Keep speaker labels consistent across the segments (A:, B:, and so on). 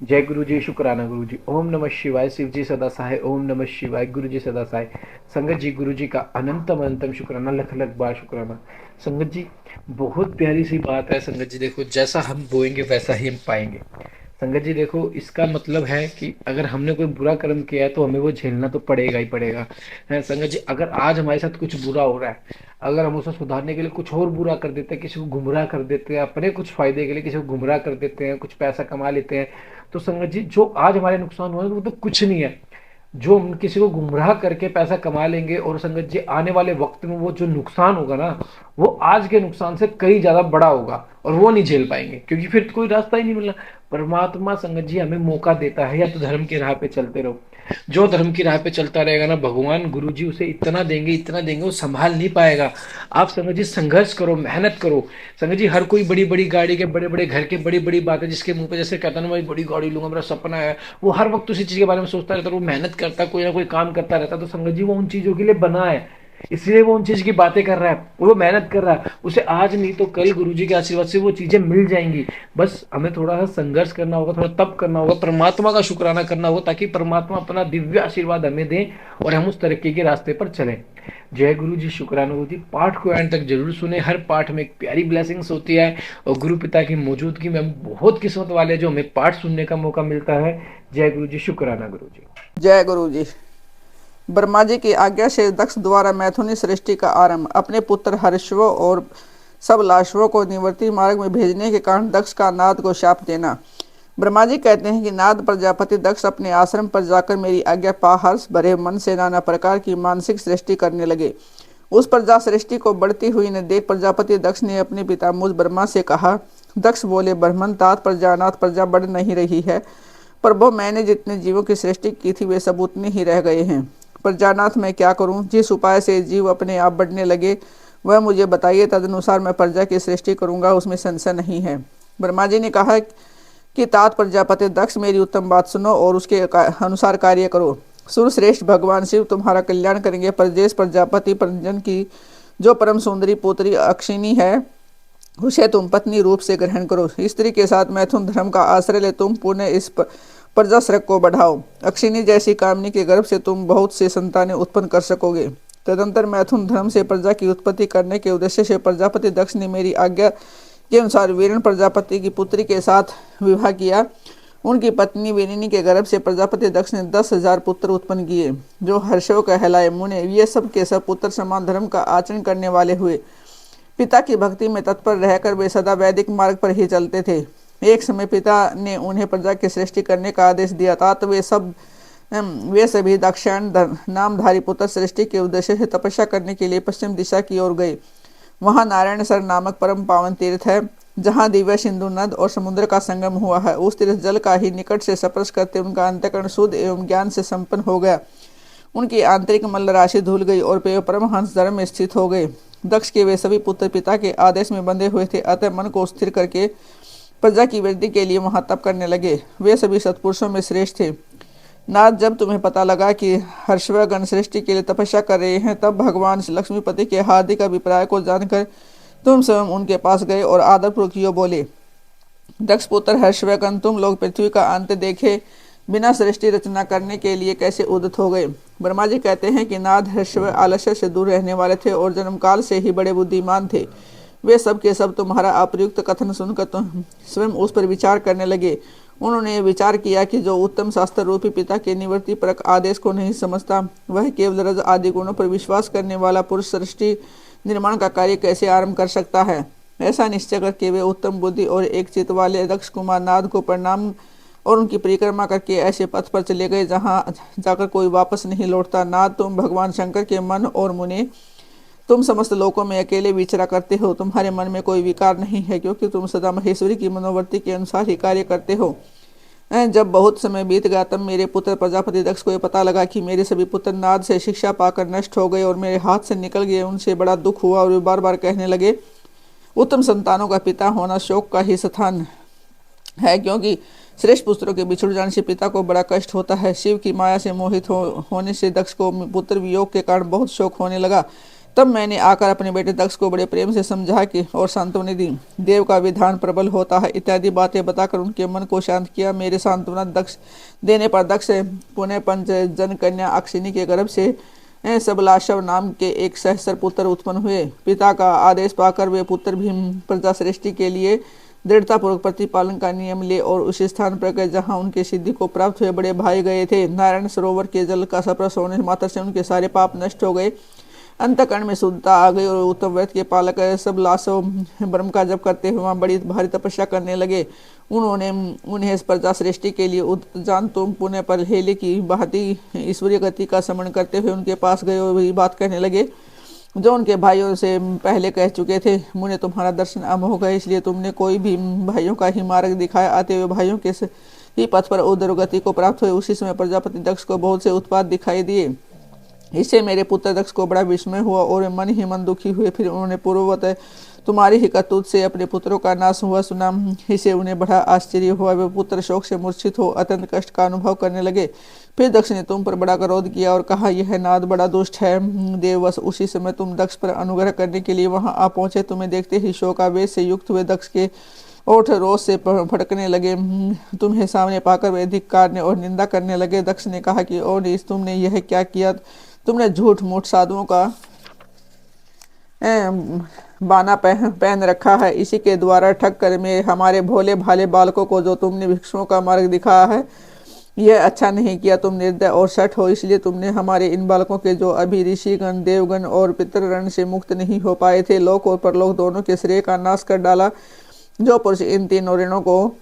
A: जय गुरु जी, शुक्राना गुरु जी। ओम नमः शिवाय। शिव जी सदा सहाय। ओम नमः शिवाय। गुरु जी सदा सहाय। संगत जी, गुरु जी का अनंतम अनंतम शुक्राना, लख लख बार शुक्राना। संगत जी, बहुत प्यारी सी बात है। संगत जी देखो, जैसा हम बोएंगे वैसा ही हम पाएंगे। संगत जी देखो, इसका मतलब है कि अगर हमने कोई बुरा कर्म किया है तो हमें वो झेलना तो पड़ेगा ही पड़ेगा। है संगत जी, अगर आज हमारे साथ कुछ बुरा हो रहा है, अगर हम उसे सुधारने के लिए कुछ और बुरा कर देते हैं, किसी को गुमराह कर देते हैं, अपने कुछ फायदे के लिए किसी को गुमराह कर देते हैं, कुछ पैसा कमा लेते हैं, तो संगत जी जो आज हमारे नुकसान हुआ है वो तो कुछ नहीं है। जो हम किसी को गुमराह करके पैसा कमा लेंगे और संगत जी आने वाले वक्त में वो जो नुकसान होगा ना, वो आज के नुकसान से कई ज्यादा बड़ा होगा और वो नहीं झेल पाएंगे, क्योंकि फिर कोई रास्ता ही नहीं मिलना। परमात्मा संगत जी हमें मौका देता है, या तो धर्म की राह पे चलते रहो। जो धर्म की राह पे चलता रहेगा ना, भगवान गुरु जी उसे इतना देंगे वो संभाल नहीं पाएगा। आप संगत जी संघर्ष करो, मेहनत करो। संगत जी हर कोई बड़ी बड़ी गाड़ी के, बड़े बड़े घर के, बड़ी बड़ी बातें जिसके मुंह पे जैसे कहता ना, मैं बड़ी गाड़ी लूंगा, मेरा सपना है, वो हर वक्त उसी चीज के बारे में सोचता रहता है, वो मेहनत करता, कोई ना कोई काम करता रहता। तो संगत जी वो उन चीजों के लिए बना है, इसलिए वो उन चीज की बातें कर रहा है, वो मेहनत कर रहा है। उसे आज नहीं तो कल गुरु जी के आशीर्वाद से वो चीजें मिल जाएंगी। बस हमें थोड़ा सा संघर्ष करना होगा, थोड़ा तप करना होगा, परमात्मा का शुक्राना करना होगा, ताकि परमात्मा अपना दिव्य आशीर्वाद हमें दें और हम उस तरक्की के रास्ते पर चलें। जय गुरु जी, शुक्राना गुरु जी। पाठ को एंड तक जरूर सुने। हर पाठ में एक प्यारी ब्लेसिंग्स होती है और गुरु पिता की मौजूदगी में हम बहुत किस्मत वाले हैं जो हमें पाठ सुनने का मौका मिलता है। जय गुरु जी, शुक्राना गुरु जी।
B: जय गुरु जी। ब्रह्मा जी की आज्ञा से दक्ष द्वारा मैथुनी सृष्टि का आरंभ। अपने पुत्र हर्षव और सब लाशवों को निवर्ती मार्ग में भेजने के कारण दक्ष का नाद को शाप देना। ब्रह्मा जी कहते हैं कि नाद प्रजापति दक्ष अपने आश्रम पर जाकर मेरी आज्ञा पा हर्ष भरे मन से नाना प्रकार की मानसिक सृष्टि करने लगे। उस प्रजा सृष्टि को बढ़ती हुई ने देख प्रजापति दक्ष ने अपने पिता मुझ ब्रह्मा से कहा। दक्ष बोले, ब्रह्मन तात प्रजानाथ प्रजा बढ़ नहीं रही है। प्रभु, मैंने जितने जीवों की सृष्टि की थी वे सब उतने ही रह गए हैं। प्रजानाथ मैं क्या करूं? जिस उपाय से जीव अपने आप बढ़ने लगे वह मुझे बताइए, तदनुसार मैं प्रजा की सृष्टि करूंगा, उसमें संशय नहीं है। ब्रह्मा जी ने कहा कि तात प्रजापति दक्ष, मेरी उत्तम बात सुनो और उसके अनुसार कार्य करो। सुरश्रेष्ठ भगवान शिव तुम्हारा कल्याण करेंगे। प्रजेश प्रजापति परंजन की जो परम सुंदरी पुत्री अक्षिणी है उसे तुम पत्नी रूप से ग्रहण करो। स्त्री के साथ मैथुन धर्म का आश्रय ले तुम पुण्य इस प्रजा सृग को बढ़ाओ। अक्षिणी जैसी कामनी के गर्भ से तुम बहुत से संतानें उत्पन्न कर सकोगे। तदंतर मैथुन धर्म से प्रजा की उत्पत्ति करने के उद्देश्य से प्रजापति दक्ष ने मेरी आज्ञा के अनुसार वीरण प्रजापति की पुत्री के साथ विवाह किया। उनकी पत्नी वीरिनी के गर्भ से प्रजापति दक्ष ने 10,000 पुत्र उत्पन्न किए, जो हर्षव कहलाए। मुने ये सब के सब पुत्र समान धर्म का आचरण करने वाले हुए। पिता की भक्ति में तत्पर रहकर वे सदा वैदिक मार्ग पर ही चलते थे। एक समय पिता ने उन्हें प्रजा की सृष्टि करने का आदेश दिया था, तो वे सभी दक्षिण नामधारी पुत्र सृष्टि के उद्देश्य से तपस्या करने के लिए पश्चिम दिशा की ओर गए। वहां नारायण सर नामक परम पावन तीर्थ है, जहाँ दिव्य सिंधु नद और समुद्र का संगम हुआ है। उस तीर्थ जल का ही निकट से स्पर्श करते उनका अंतःकरण शुद्ध एवं ज्ञान से संपन्न हो गया। उनकी आंतरिक मल राशि धुल गई और वे परमहंस धर्म में स्थित हो गए। दक्ष के वे सभी पुत्र पिता के आदेश में बंधे हुए थे, अतः मन को स्थिर करके प्रजा की वृद्धि के लिए वहां तप करने लगे। वे सभी सत्पुरुषों में श्रेष्ठ थे। नाथ, जब तुम्हें पता लगा कि हर्षवगण सृष्टि के लिए तपस्या कर रहे हैं, तब भगवान लक्ष्मीपति के हार्दिक अभिप्राय को जानकर तुम स्वयं उनके पास गए और आदरपूर्वक यो बोले। दक्ष पुत्र हर्षवगण, तुम लोग पृथ्वी का अंत देखे बिना सृष्टि रचना करने के लिए कैसे उदित हो गए? ब्रह्मा जी कहते हैं कि नाथ हर्षव आलस्य से दूर रहने वाले थे और जन्मकाल से ही बड़े बुद्धिमान थे। वे सब के सब तुम्हारा अप्रयुक्त कथन सुनकर तुम स्वयं उस पर विचार करने लगे। उन्होंने विचार किया कि जो उत्तम शास्त्र रूपी पिता के निवृत्ति परक आदेश को नहीं समझता, वह केवल रज आदि गुणों पर विश्वास करने वाला पुरुष सृष्टि निर्माण का कार्य कैसे आरंभ कर सकता है। ऐसा निश्चय करके वे उत्तम बुद्धि और एक चित्त वाले दक्ष कुमार नाथ को प्रणाम और उनकी परिक्रमा करके ऐसे पथ पर चले गए जहाँ जाकर कोई वापस नहीं लौटता। नाथ, तुम भगवान शंकर के मन और मुने, तुम समस्त लोकों में अकेले विचरा करते हो। तुम्हारे मन में कोई विकार नहीं है, क्योंकि तुम सदा महेश्वरी की मनोवर्ती के अनुसार ही कार्य करते हो। जब बहुत समय बीत गया, तब मेरे पुत्र प्रजापति दक्ष को यह पता लगा कि मेरे सभी पुत्र नाद से शिक्षा पाकर नष्ट हो गए और मेरे हाथ से निकल गए। उनसे बड़ा दुख हुआ और वे बार बार कहने लगे, उत्तम संतानों का पिता होना शोक का ही स्थान है, क्योंकि श्रेष्ठ पुत्रों के बिछुड़ जाने से पिता को बड़ा कष्ट होता है। शिव की माया से मोहित होने से दक्ष को पुत्र वियोग के कारण बहुत शोक होने लगा। तब मैंने आकर अपने बेटे दक्ष को बड़े प्रेम से समझा कि और सांत्वना दी। देव का विधान प्रबल होता है इत्यादि बातें बताकर उनके मन को शांत किया। मेरे सांत्वना दक्ष देने पर दक्ष पुनः पंच जन कन्या अक्षिनी के गर्भ से सबलाशव नाम के एक सहस्र पुत्र उत्पन्न हुए। पिता का आदेश पाकर वे पुत्र भीम प्रजा सृष्टि के लिए दृढ़तापूर्वक प्रतिपालन का नियम ले और उस स्थान पर गए जहाँ उनके सिद्धि को प्राप्त हुए बड़े भाई गए थे। नारायण सरोवर के जल का स्पर्श होने मात्र से उनके सारे पाप नष्ट हो गए, अंतकरण में शुद्धता आ गई और उत्तम व्रत के पालक सब लाशव ब्रह्म का जप करते हुए वहाँ बड़ी भारी तपस्या करने लगे। उन्होंने उन्हें प्रजा सृष्टि के लिए उद्जान तुम पुण्य पर हेले की भांति ईश्वरीय गति का स्मरण करते हुए उनके पास गए और वही बात कहने लगे जो उनके भाइयों से पहले कह चुके थे। मुझे तुम्हारा दर्शन अमोघ है, इसलिए तुमने कोई भी भाइयों का ही मार्ग दिखाया। आते हुए भाइयों के ही पथ पर उदर गति को प्राप्त हुए। उसी समय प्रजापति दक्ष को बहुत से उत्पाद दिखाई दिए। इससे मेरे पुत्र दक्ष को बड़ा विस्मय हुआ और मन ही मन दुखी हुए। फिर उन्होंने पूर्ववत तुम्हारी ही करतूत से अपने पुत्रों का नाश हुआ सुना। इससे उन्हें बड़ा आश्चर्य हुआ। वे पुत्र शोक से मूर्छित हो अत्यंत कष्ट का अनुभव करने लगे। फिर दक्ष ने तुम पर बड़ा क्रोध किया और कहा, यह नाद बड़ा दुष्ट है। देववश उसी समय तुम दक्ष पर अनुग्रह करने के लिए वहां आ पहुंचे। तुम्हें देखते ही शोकावेश से युक्त हुए दक्ष के ओठ रोष से फड़कने लगे। तुम्हें सामने पाकर वे धिक्कारने और निंदा करने लगे। दक्ष ने कहा कि ओ नीच, तुमने यह क्या किया? तुमने झूठ मूठ साधुओं का बाना पहन रखा है। इसी के द्वारा ठग कर में हमारे भोले भाले बालकों को जो तुमने भिक्षुओं का मार्ग दिखाया है, यह अच्छा नहीं किया। तुम निर्दय और सठ हो, इसलिए तुमने हमारे इन बालकों के जो अभी ऋषिगण देवगण और पितृगण से मुक्त नहीं हो पाए थे, लोक और परलोक दोनों के श्रेय का नाश कर डाला। जो पुरुष इन तीनों ऋणों को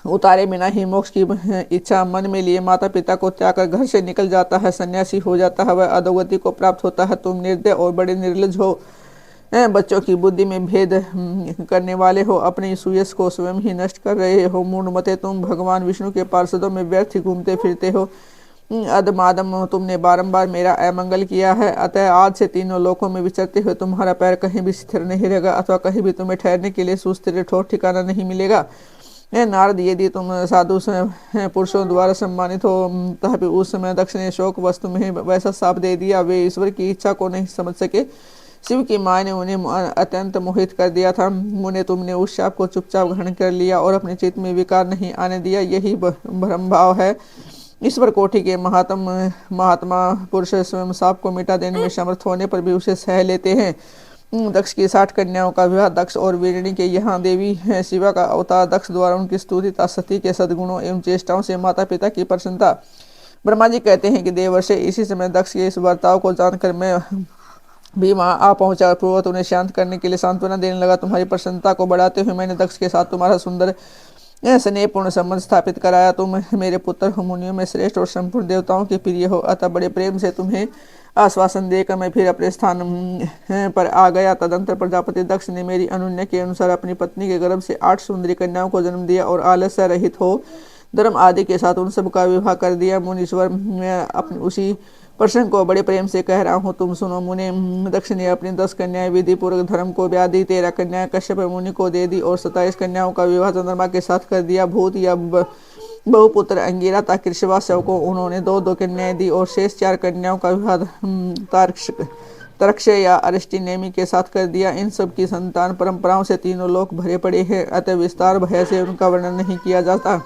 B: उतारे बिना ही मोक्ष की इच्छा मन में लिए माता पिता को त्याग कर घर से निकल जाता है, सन्यासी हो जाता है, वह अधोगति को प्राप्त होता है। तुम निर्दय और बड़े निर्लज हो, बच्चों की बुद्धि में भेद करने वाले हो, अपने सुयश को स्वयं ही नष्ट कर रहे हो। मूढ़मते, तुम भगवान विष्णु के पार्षदों में व्यर्थ ही घूमते फिरते हो। अदमादम, तुमने बारंबार मेरा अमंगल किया है। अतः आज से तीनों लोकों में विचरते हुए तुम्हारा पैर कहीं भी स्थिर नहीं रहेगा अथवा कहीं भी तुम्हें ठहरने के लिए सुस्थिर ठोर ठिकाना नहीं मिलेगा। नारद, यदि तुम साधु पुरुषों द्वारा सम्मानित हो, तभी उस समय दक्ष ने शोक वस्तु में वैसा साप दे दिया। वे ईश्वर की इच्छा को नहीं समझ सके। शिव की माँ ने उन्हें अत्यंत मोहित कर दिया था। मुने, तुमने उस शाप को चुपचाप ग्रहण कर लिया और अपने चित्त में विकार नहीं आने दिया। यही भ्रम भाव है। ईश्वर कोटि के महात्मा पुरुष स्वयं साप को मिटा देने में समर्थ होने पर भी उसे सह लेते हैं। दक्ष की 60 कन्याओं का विवाह दक्ष और वीरणी के यहाँ देवी शिवा का अवतार दक्ष द्वारा उनकी स्तुति सती के सद्गुणों एवं चेष्टाओं से माता पिता की प्रसन्नता। ब्रह्मा जी कहते हैं कि देवर्षि, इसी समय दक्ष के इस वर्ताव को जानकर मैं भी वहाँ आ पहुंचा। पूर्वत उन्हें शांत करने के लिए सांत्वना देने लगा। तुम्हारी प्रसन्नता को बढ़ाते हुए मैंने दक्ष के साथ तुम्हारा सुंदर स्नेहपूर्ण संबंध स्थापित कराया। तुम मेरे पुत्र हो, मुनियों में श्रेष्ठ और संपूर्ण देवताओं के प्रिय हो। अतः बड़े प्रेम से तुम्हें आश्वासन देकर मैं फिर अपने स्थान पर आ गया। तदंतर प्रजापति दक्ष ने मेरी अनुज्ञा के अनुसार अपनी पत्नी के गर्भ से 8 सुंदरी कन्याओं को जन्म दिया और आलस्य रहित हो धर्म आदि के साथ उन सब का विवाह कर दिया। मुनीश्वर, मैं अपने उसी प्रसंग को बड़े प्रेम से कह रहा हूँ, तुम सुनो। मुनि, दक्ष ने अपनी 10 कन्याएं विधि पूर्वक धर्म को व्याधि, 13 कन्याएं कश्यप मुनि को दे दी और 27 कन्याओं का विवाह चंद्रमा के साथ कर दिया। भूत या बहुपुत्र अंगिरा ताकृष्वा शव को उन्होंने 2-2 कन्याएं दी और शेष 4 कन्याओं का विवाह तरक्ष या अरिष्टिनेमी के साथ कर दिया। इन सब की संतान परंपराओं से तीनों लोक भरे पड़े हैं, अतः विस्तार भय से उनका वर्णन नहीं किया जाता।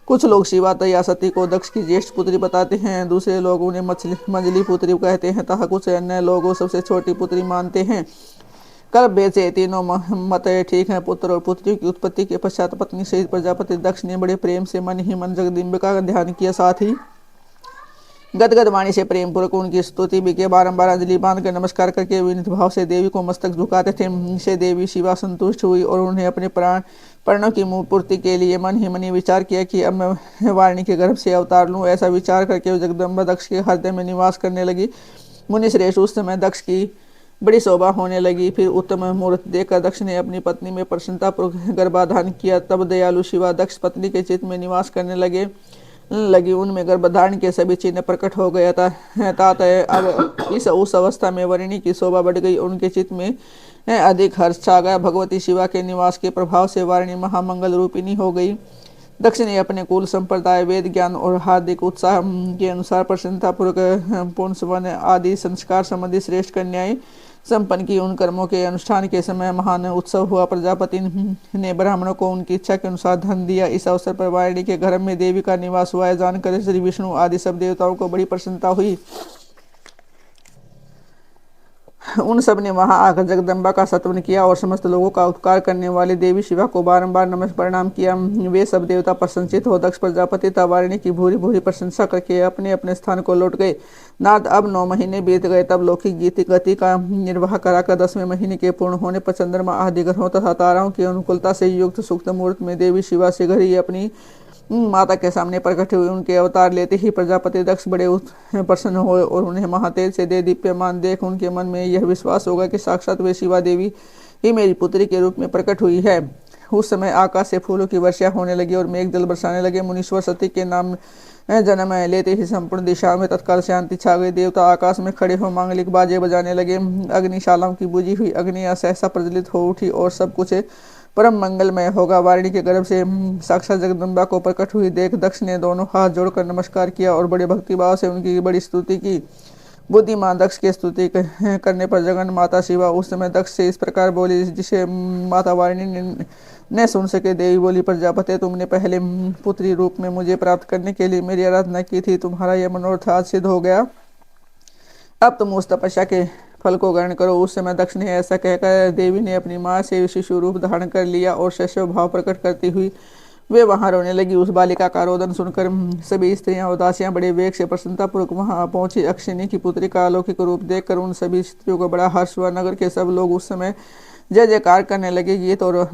B: कुछ लोग शिवा या सती को दक्ष की ज्येष्ठ पुत्री बताते हैं, दूसरे लोग उन्हें मंजली पुत्री कहते हैं तथा कुछ अन्य लोग सबसे छोटी पुत्री मानते हैं। कल भेद से तीनों मत ठीक है। पुत्र और पुत्री की उत्पत्ति के पश्चात पत्नी सहित प्रजापति दक्ष ने बड़े प्रेम से मन ही मन जगदम्बिका का ध्यान किया। साथ ही गदगद वाणी से प्रेम पूर्वक उनकी स्तुति भी के बारंबार अंजलि बांध कर नमस्कार करके विनीत भाव से देवी को मस्तक झुकाते थे। इससे देवी शिवा संतुष्ट हुई और उन्हें अपने प्राणों की मुँह पूर्ति के लिए मन ही मन विचार किया कि अब मैं वाणी के गर्भ से अवतार लूँ। ऐसा विचार करके जगदम्बा दक्ष के हृदय में निवास करने लगी। मुनि श्रेष्ठ, उस समय दक्ष की बड़ी शोभा होने लगी। फिर उत्तम मुहूर्त देखकर दक्ष ने अपनी पत्नी में प्रसन्नतापूर्वक गर्भाधान किया। तब दयालु शिवा दक्ष पत्नी के चित्त में निवास करने लगी। उनमें गर्भधारण के सभी चिन्ह प्रकट हो गया था। अब उस अवस्था में वरिणी की शोभा बढ़ गई। उनके चित्त में अधिक हर्ष छा गया। भगवती शिवा के निवास के प्रभाव से वारिणी महामंगल रूपिणी हो गई। दक्ष ने अपने कुल संप्रदाय, वेद ज्ञान और हार्दिक उत्साह के अनुसार प्रसन्नतापूर्वक पूर्ण सवन आदि संस्कार संबंधी श्रेष्ठ कन्याएं संपन्न की। उन कर्मों के अनुष्ठान के समय महान उत्सव हुआ। प्रजापति ने ब्राह्मणों को उनकी इच्छा के अनुसार धन दिया। इस अवसर पर वारिणी के घर में देवी का निवास हुआ है जानकर श्री विष्णु आदि सब देवताओं को बड़ी प्रसन्नता हुई। उन सब ने वहां आकर जगदम्बा का स्तवन किया और समस्त लोगों का उपकार करने वाली देवी शिवा को बारंबार नमस्कार प्रणाम किया। वे सब देवता प्रसन्नचित हो दक्ष प्रजापति तथा वारिणी की भूरी भूरी प्रशंसा करके अपने अपने स्थान को लौट गए। नाथ अब 9 महीने बीत गए। तब लौकिक गति का निर्वाह कराकर 10वें महीने के पूर्ण होने पर चंद्रमा आदि ग्रहों तथा ताराओं की अनुकूलता से युक्त सूक्त मुहूर्त में देवी शिवा शीघ्र ही अपनी माता के सामने प्रकट हुए। उनके अवतार लेते ही प्रजापति दक्ष बड़े प्रसन्न हुए और उन्हें महातेज से दे दीप्यमान देख उनके मन में यह विश्वास होगा कि साक्षात वे शिवा देवी ही मेरी पुत्री के रूप में प्रकट हुई है। उस समय आकाश से फूलों की वर्षा होने लगी और मेघ जल बरसाने लगे। मुनीश्वर सती के नाम जन्म लेते ही संपूर्ण दिशाओं में तत्काल शांति छा गई। देवता आकाश में खड़े हो मांगलिक बाजे बजाने लगे। अग्निशालाओं की बुझी हुई अग्नि सहसा प्रज्वलित हो उठी और सब कुछ परम मंगलमय होगा। वारिणी के गर्भ से साक्षात जगदम्बा को प्रकट हुई देख दक्ष ने दोनों हाथ जोड़कर नमस्कार किया और बड़े भक्तिभाव से उनकी बड़ी स्तुति की। बुद्धिमान दक्ष की स्तुति करने पर जगन माता शिवा उस समय दक्ष से इस प्रकार बोली जिसे माता वारिणी ने सुन सके। देवी बोली, प्रजापति तुमने पहले पुत्री रूप में मुझे प्राप्त करने के लिए मेरी आराधना की थी। तुम्हारा यह मनोरथ आज सिद्ध हो गया। अब तुम उस तपस्या के फल को ग्रहण करो। उस समय दक्ष ने ऐसा कहकर देवी ने अपनी माँ से शिशु रूप धारण कर लिया और शैशव भाव प्रकट करती हुई वे वहां रोने लगी। उस बालिका का रोदन सुनकर सभी स्त्रियां और दासियां बड़े वेग से प्रसन्नतापूर्वक वहां पहुंची। अक्षिणी की पुत्री का अलौकिक रूप देखकर उन सभी स्त्रियों को बड़ा हर्ष हुआ। नगर के सब लोग उस समय जय जयकार करने लगे। गीत और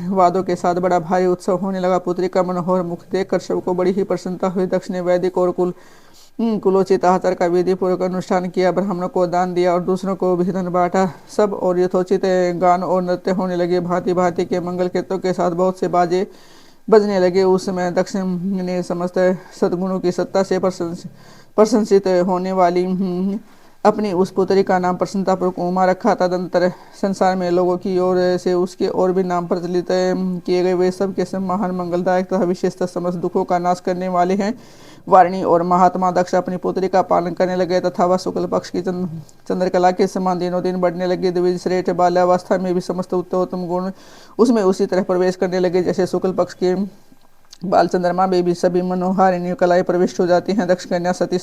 B: वादों के साथ बड़ा भारी उत्सव होने लगा। पुत्री का मनोहर मुख देखकर सबको बड़ी ही प्रसन्नता हुई। दक्ष ने वैदिक और कुलोचित आचार का विधि पूर्वक अनुष्ठान किया। ब्राह्मणों को दान दिया और दूसरों को भी धन बांटा। सब और यथोचित गान और नृत्य होने लगे। भांति भांति के मंगल कीर्तनों के साथ बहुत से बाजे बजने लगे। उस समय दक्ष ने समस्त सद्गुणों की सत्ता से प्रशंसित होने वाली अपनी उस पुत्री का नाम प्रसन्नतापूर्वक उमा रखा। तदंतर संसार में लोगों की ओर से उसके और भी नाम प्रचलित किए गए। वे सब के सब महान मंगलदायक तथा विशेषतः समस्त दुखों का नाश करने वाले हैं। वारिणी और महात्मा दक्ष अपनी पुत्री का पालन करने लगे तथा वह शुक्ल पक्ष की चंद्रकला के समान दिनों दिन बढ़ने लगी। द्विज श्रेष्ठ बाल्यावस्था में भी समस्त उत्तम गुण उसमें उसी तरह प्रवेश करने लगे जैसे शुक्ल पक्ष के बाल चंद्रमा में भी सभी मनोहारिणी कलाएं प्रविष्ट हो जाती हैं। दक्ष कन्या सती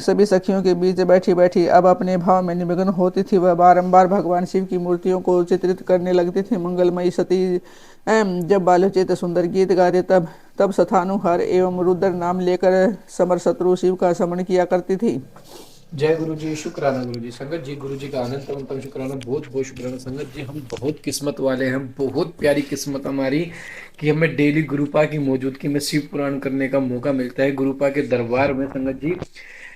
B: सभी सखियों के बीच बैठी बैठी अब अपने भाव में निमग्न होती थी। वह बारंबार भगवान शिव की मूर्तियों को चित्रित करने लगती थी। मंगलमयी सती जब बालोचित सुंदर गीत गाते तब सथानुहर एवं रुद्र नाम लेकर समर शत्रु शिव का समरण किया करती थी।
A: जय गुरु जी, शुक्राना गुरु जी। संगत जी, गुरु जी का अनंत शुक्राना, बहुत बहुत शुक्राना। संगत जी, हम बहुत किस्मत वाले हैं, बहुत प्यारी किस्मत हमारी कि हमें डेली गुरुपा की मौजूदगी में शिव पुराण करने का मौका मिलता है गुरुपा के दरबार में। संगत जी,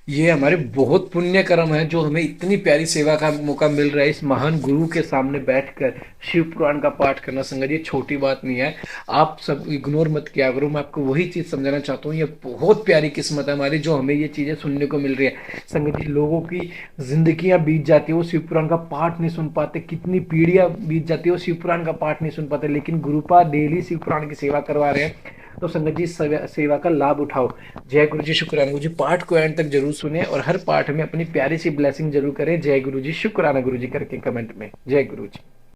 A: ये हमारे बहुत पुण्य कर्म है जो हमें इतनी प्यारी सेवा का मौका मिल रहा है इस महान गुरु के सामने बैठकर शिव पुराण का पाठ करना। संगत जी, छोटी बात नहीं है, आप सब इग्नोर मत किया करो। मैं आपको वही चीज समझाना चाहता हूँ, ये बहुत प्यारी किस्मत है हमारी जो हमें ये चीजें सुनने को मिल रही है। संगत जी, लोगों की जिंदगियां बीत जाती है वो शिव पुराण का पाठ नहीं सुन पाते, कितनी पीढ़ियां बीत जाती है वो शिव पुराण का पाठ नहीं सुन पाते, लेकिन गुरुपा डेली शिव पुराण की सेवा करवा रहे हैं। तो संगत जी, सेवा का लाभ उठाओ। जय गुरु जी, शुक्राना गुरु जी। पाठ को एंड तक जरूर सुने और हर पाठ में अपनी प्यारी सी ब्लेसिंग जरूर करें। जय गुरु जी, शुक्राना गुरु जी करके कमेंट में। जय गुरु जी।